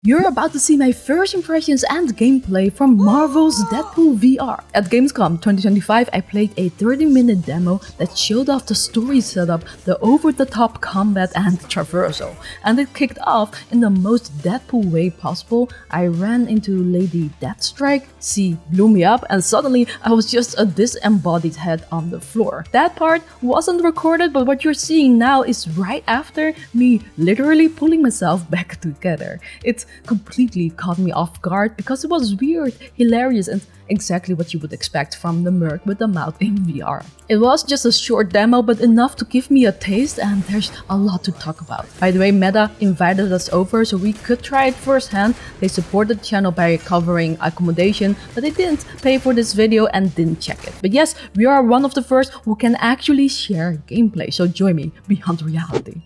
You're about to see my first impressions and gameplay from Marvel's Deadpool VR. At Gamescom 2025, I played a 30-minute demo that showed off the story setup, the over-the-top combat and traversal. And it kicked off in the most Deadpool way possible. I ran into Lady Deathstrike, she blew me up, and suddenly I was just a disembodied head on the floor. That part wasn't recorded, but what you're seeing now is right after me literally pulling myself back together. It completely caught me off guard because it was weird, hilarious, and exactly what you would expect from the Merc with the mouth in VR. It was just a short demo, but enough to give me a taste, and there's a lot to talk about. By the way, Meta invited us over so we could try it firsthand. They supported the channel by covering accommodation, but they didn't pay for this video and didn't check it. But yes, we are one of the first who can actually share gameplay, so join me beyond reality.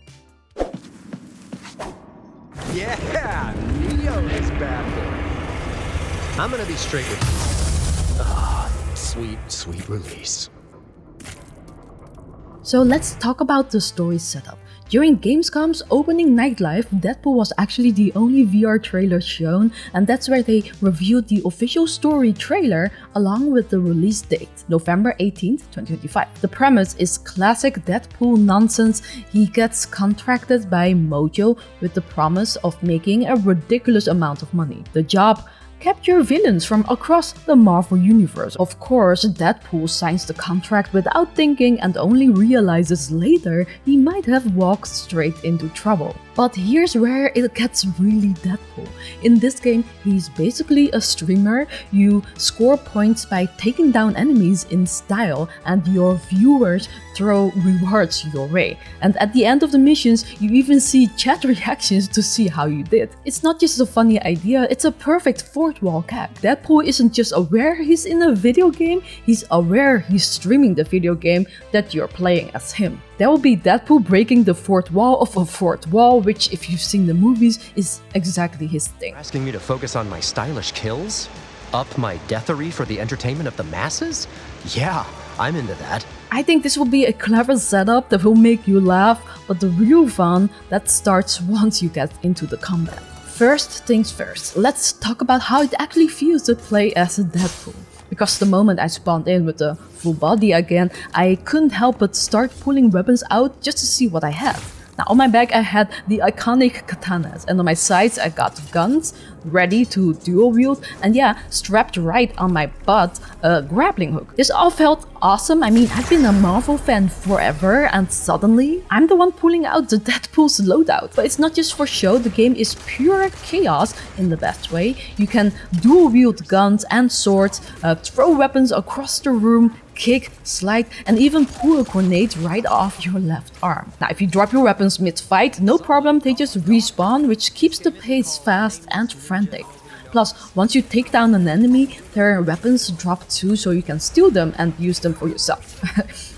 Yeah, Neo is bad boy. I'm gonna be straight with you. Ah, sweet release. So let's talk about the story setup. During Gamescom's opening night live, Deadpool was actually the only VR trailer shown, and that's where they revealed the official story trailer along with the release date, November 18th, 2025. The premise is classic Deadpool nonsense. He gets contracted by Mojo with the promise of making a ridiculous amount of money. The job: capture villains from across the Marvel universe. Of course, Deadpool signs the contract without thinking and only realizes later he might have walked straight into trouble. But here's where it gets really Deadpool. In this game, he's basically a streamer. You score points by taking down enemies in style, and your viewers throw rewards your way. And at the end of the missions, you even see chat reactions to see how you did. It's not just a funny idea, it's a perfect fourth wall gag. Deadpool isn't just aware he's in a video game, he's aware he's streaming the video game that you're playing as him. There will be Deadpool breaking the fourth wall of a fourth wall, which, if you've seen the movies, is exactly his thing. Asking me to focus on my stylish kills? Up my deathery for the entertainment of the masses? Yeah, I'm into that. I think this will be a clever setup that will make you laugh, but the real fun that starts once you get into the combat. First things first, let's talk about how it actually feels to play as a Deadpool. Because the moment I spawned in with the full body again, I couldn't help but start pulling weapons out just to see what I had. Now on my back I had the iconic katanas, and on my sides I got guns ready to dual wield, and yeah, strapped right on my butt, a grappling hook. This all felt awesome. I mean, I've been a Marvel fan forever, and suddenly I'm the one pulling out the Deadpool's loadout. But it's not just for show, the game is pure chaos in the best way. You can dual wield guns and swords, throw weapons across the room, kick, slide, and even pull a grenade right off your left arm. Now, if you drop your weapons mid-fight, no problem, they just respawn, which keeps the pace fast and frantic. Plus, once you take down an enemy, their weapons drop too, so you can steal them and use them for yourself.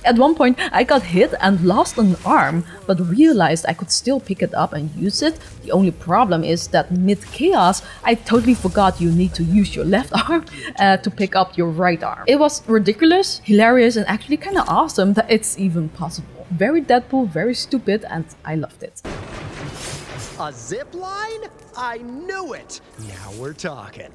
At one point, I got hit and lost an arm, but realized I could still pick it up and use it. The only problem is that mid-chaos, I totally forgot you need to use your left arm to pick up your right arm. It was ridiculous, hilarious, and actually kinda awesome that it's even possible. Very Deadpool, very stupid, and I loved it. A zip line? I knew it! Now we're talking.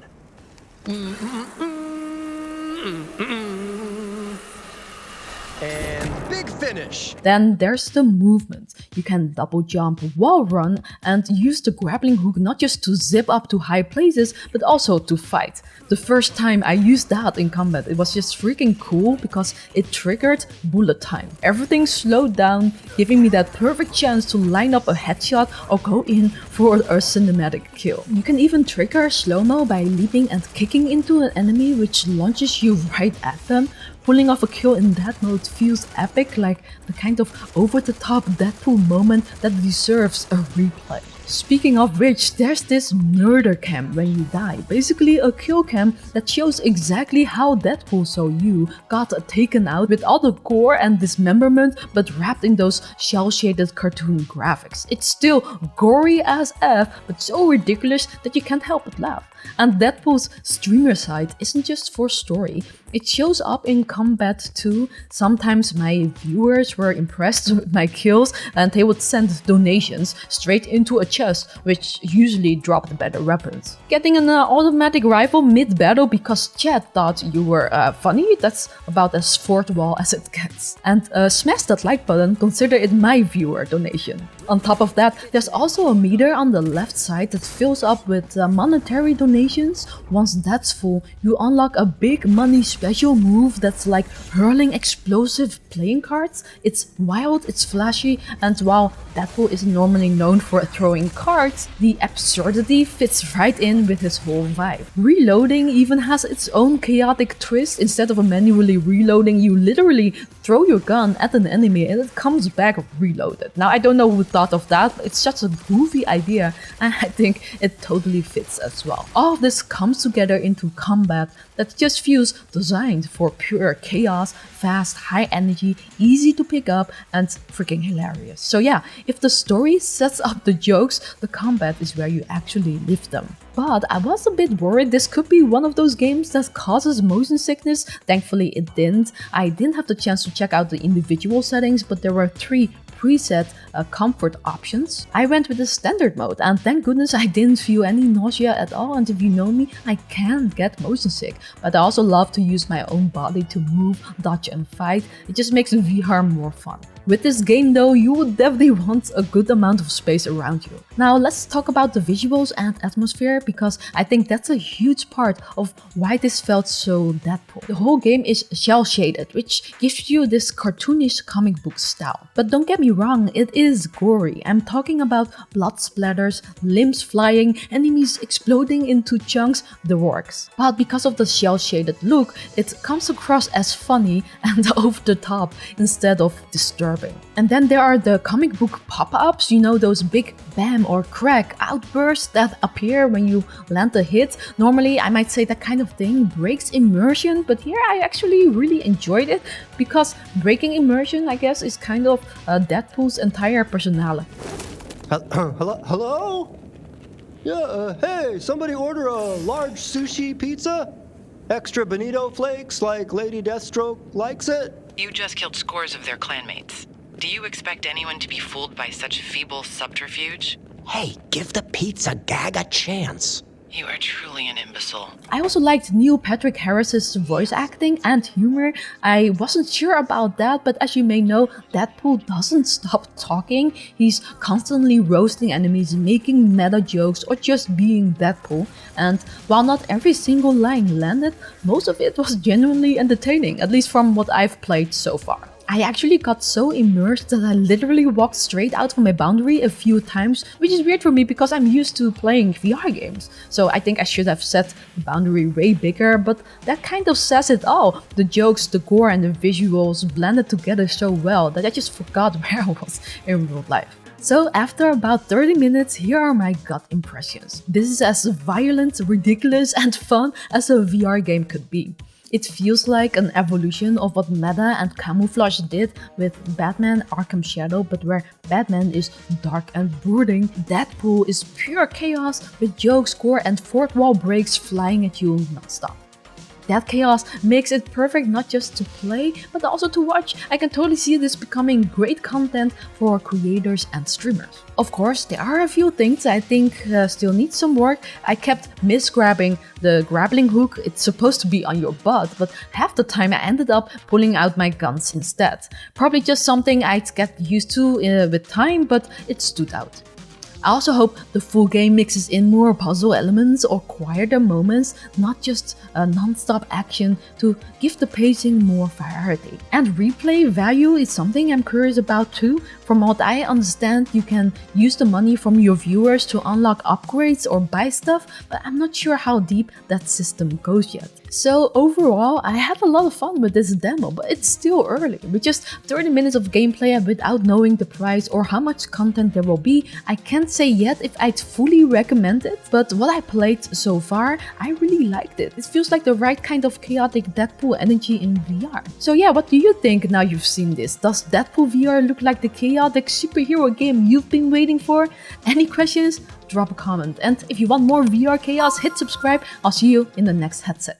And big finish! Then there's the movement. You can double jump, wall run, and use the grappling hook not just to zip up to high places, but also to fight. The first time I used that in combat, it was just freaking cool because it triggered bullet time. Everything slowed down, giving me that perfect chance to line up a headshot or go in for a cinematic kill. You can even trigger slow-mo by leaping and kicking into an enemy, which launches you right at them. Pulling off a kill in that mode feels epic, like the kind of over-the-top Deadpool moment that deserves a replay. Speaking of which, there's this murder cam when you die, basically a kill cam that shows exactly how Deadpool saw you got taken out with all the gore and dismemberment, but wrapped in those shell-shaded cartoon graphics. It's still gory as F, but so ridiculous that you can't help but laugh. And Deadpool's streamer side isn't just for story. It shows up in combat too. Sometimes my viewers were impressed with my kills and they would send donations straight into a chest, which usually dropped better weapons. Getting an automatic rifle mid-battle because chat thought you were funny, that's about as fourth wall as it gets. And smash that like button, consider it my viewer donation. On top of that, there's also a meter on the left side that fills up with monetary donations. Once that's full, you unlock a big money special move that's like hurling explosive playing cards. It's wild, it's flashy, and while Deadpool is normally known for throwing cards, the absurdity fits right in with his whole vibe. Reloading even has its own chaotic twist. Instead of manually reloading, you literally throw your gun at an enemy and it comes back reloaded. Now I don't know who thought of that, but it's such a goofy idea and I think it totally fits as well. All of this comes together into combat that just feels designed for pure chaos, fast, high energy, easy to pick up, and freaking hilarious. So yeah, if the story sets up the jokes, the combat is where you actually live them. But I was a bit worried this could be one of those games that causes motion sickness. Thankfully it didn't. I didn't have the chance to check out the individual settings, but there were 3 preset comfort options. I went with the standard mode and thank goodness I didn't feel any nausea at all, and if you know me, I can get motion sick, but I also love to use my own body to move, dodge and fight. It just makes VR more fun. With this game though, you would definitely want a good amount of space around you. Now let's talk about the visuals and atmosphere, because I think that's a huge part of why this felt so Deadpool. The whole game is cel shaded, which gives you this cartoonish comic book style. But don't get me wrong, it is gory. I'm talking about blood splatters, limbs flying, enemies exploding into chunks, the works. But because of the cel shaded look, it comes across as funny and over the top instead of disturbing. And then there are the comic book pop-ups, you know, those big bam or crack outbursts that appear when you land a hit. Normally I might say that kind of thing breaks immersion, but here I actually really enjoyed it because breaking immersion, I guess, is kind of Deadpool's entire personality. Hello? Yeah, hey, somebody order a large sushi pizza? Extra bonito flakes like Lady Deathstroke likes it? You just killed scores of their clanmates. Do you expect anyone to be fooled by such feeble subterfuge? Hey, give the pizza gag a chance. You are truly an imbecile. I also liked Neil Patrick Harris's voice acting and humor. I wasn't sure about that, but as you may know, Deadpool doesn't stop talking. He's constantly roasting enemies, making meta jokes, or just being Deadpool. And while not every single line landed, most of it was genuinely entertaining, at least from what I've played so far. I actually got so immersed that I literally walked straight out from my boundary a few times, which is weird for me because I'm used to playing VR games. So I think I should have set the boundary way bigger, but that kind of says it all. The jokes, the gore and the visuals blended together so well that I just forgot where I was in real life. So after about 30 minutes, here are my gut impressions. This is as violent, ridiculous and fun as a VR game could be. It feels like an evolution of what Meta and Camouflage did with Batman Arkham Shadow, but where Batman is dark and brooding, Deadpool is pure chaos with jokes, gore and fourth wall breaks flying at you non-stop. That chaos makes it perfect not just to play, but also to watch. I can totally see this becoming great content for creators and streamers. Of course, there are a few things I think still need some work. I kept misgrabbing the grappling hook. It's supposed to be on your butt, but half the time I ended up pulling out my guns instead. Probably just something I'd get used to with time, but it stood out. I also hope the full game mixes in more puzzle elements or quieter moments, not just non-stop action, to give the pacing more variety. And replay value is something I'm curious about too. From what I understand, you can use the money from your viewers to unlock upgrades or buy stuff, but I'm not sure how deep that system goes yet. So overall, I had a lot of fun with this demo, but it's still early. With just 30 minutes of gameplay and without knowing the price or how much content there will be, I can't say yet if I'd fully recommend it, but what I played so far, I really liked it. It feels like the right kind of chaotic Deadpool energy in VR. So yeah, what do you think now you've seen this? Does Deadpool VR look like the chaotic superhero game you've been waiting for? Any questions? Drop a comment. And if you want more VR chaos, hit subscribe. I'll see you in the next headset.